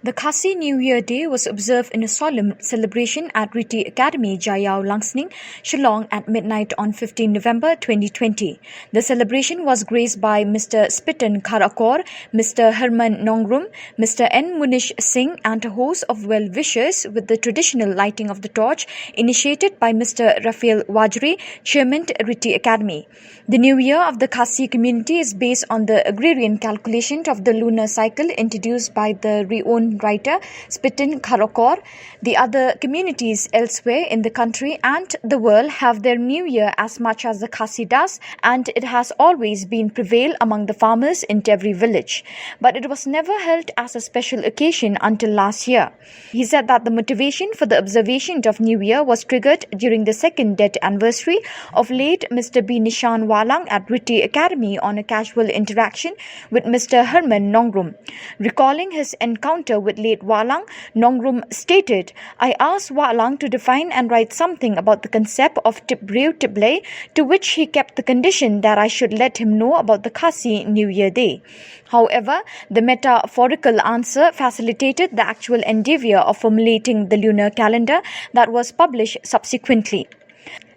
The Khasi New Year Day was observed in a solemn celebration at Riti Academy, Jayao Langsning, Shillong at midnight on 15 November 2020. The celebration was graced by Mr. Spitten Karakor, Mr. Herman Nongrum, Mr. N. Munish Singh and a host of well-wishers with the traditional lighting of the torch initiated by Mr. Rafael Wajri, Chairman Riti Academy. The New Year of the Khasi community is based on the agrarian calculation of the lunar cycle introduced by the renowned writer Spitten Karakor. The other communities elsewhere in the country and the world have their New Year as much as the Khasi does, and it has always been prevailed among the farmers in every village. But it was never held as a special occasion until last year. He said that the motivation for the observation of New Year was triggered during the second death anniversary of late Mr. B. Nishan Walang at Riti Academy on a casual interaction with Mr. Herman Nongrum. Recalling his encounter with late Walang, Nongrum stated, "I asked Walang to define and write something about the concept of Tibreu Tiblay, to which he kept the condition that I should let him know about the Khasi New Year Day." However, the metaphorical answer facilitated the actual endeavour of formulating the lunar calendar that was published subsequently.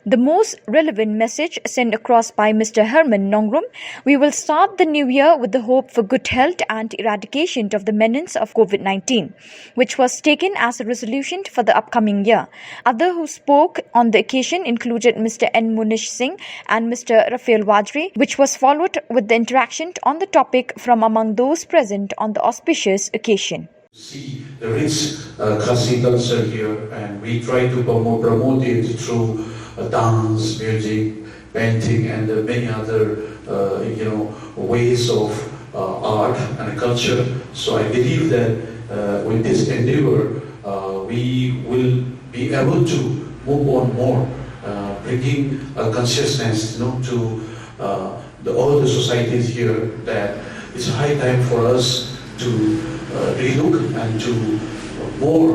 The most relevant message sent across by Mr. Herman Nongrum: "We will start the new year with the hope for good health and eradication of the menace of COVID-19, which was taken as a resolution for the upcoming year." Others who spoke on the occasion included Mr. N. Munish Singh and Mr. Rafael Wajri, which was followed with the interaction on the topic from among those present on the auspicious occasion. See the rich Khasi culture here, and we try to promote it through dance, music, painting, and many other ways of art and culture. So I believe that with this endeavor, we will be able to move on more, bringing consciousness, to all the societies here, that it's high time for us to relook and to more,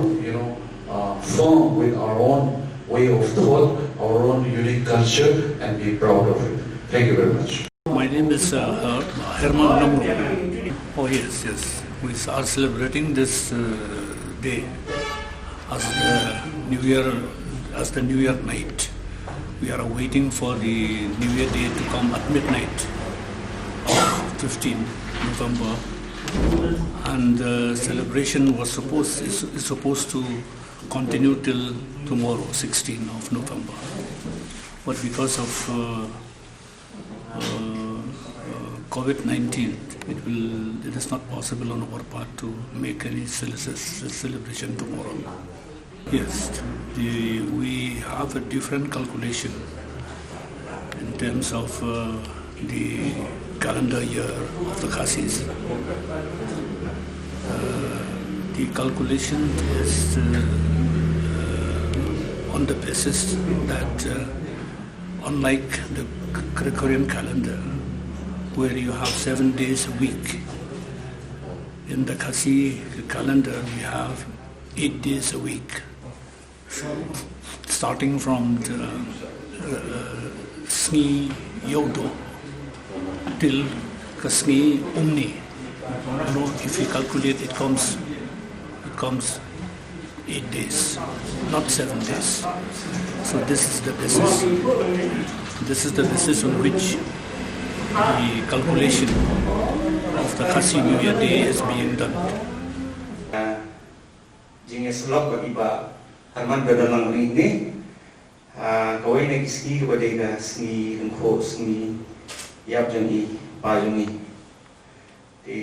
firm with our own way of thought, our own unique culture, and be proud of it. Thank you very much. My name is Herman Nongrum. Oh yes. We are celebrating this day as the New Year night. We are waiting for the New Year day to come at midnight of 15 November, and the celebration is supposed to continue till tomorrow, 16 of November. But because of COVID-19, it is not possible on our part to make any celebration tomorrow. Yes, we have a different calculation in terms of the calendar year of the Khasis. The calculation is on the basis that unlike the Gregorian calendar, where you have 7 days a week, in the Khasi calendar we have 8 days a week, starting from the Sni Yodo till Kasni Umni. If you calculate, it comes 8 days, not 7 days. So this is the basis. This is the basis on which the calculation of the Khasi New Year Day is being done. Jinges log bagi ba Herman bedalang ini, kau ini ski kepada ida ski lengkau ski yap jangi pajungi di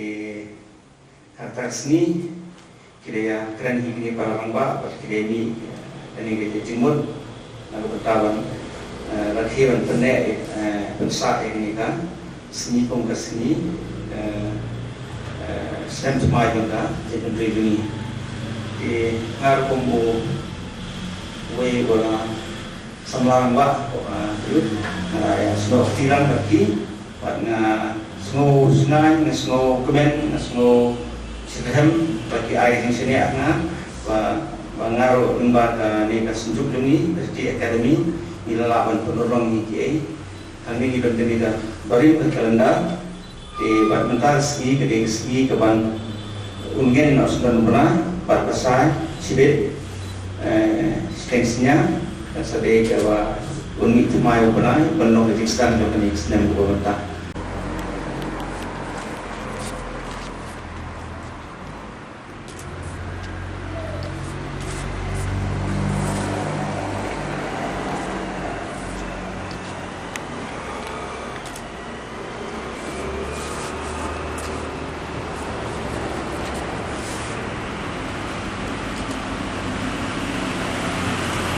harta seni kira keren ini para mangba kira ini kita jemur lalu bertawan latihan tenek pensa ini kan seni pengkas seni sen semai juga jadi ini di ngar kombo way bola samlang ba itu ya sudah tilang lagi pada snow sungai snow kemen snow Sirhem bagi air yang sini na ngaruh lembaga ni kasunjuk demi di akademi ilalawan penolong ni kiai kami ni berdiri dah beri berkalenda di badmentar ski kedeng ski keban ungen nak sudah benar berpasai sibet strengthnya sedih bahwa ungi itu mai benar penuh kejikstan dengan kesenangan pemerintah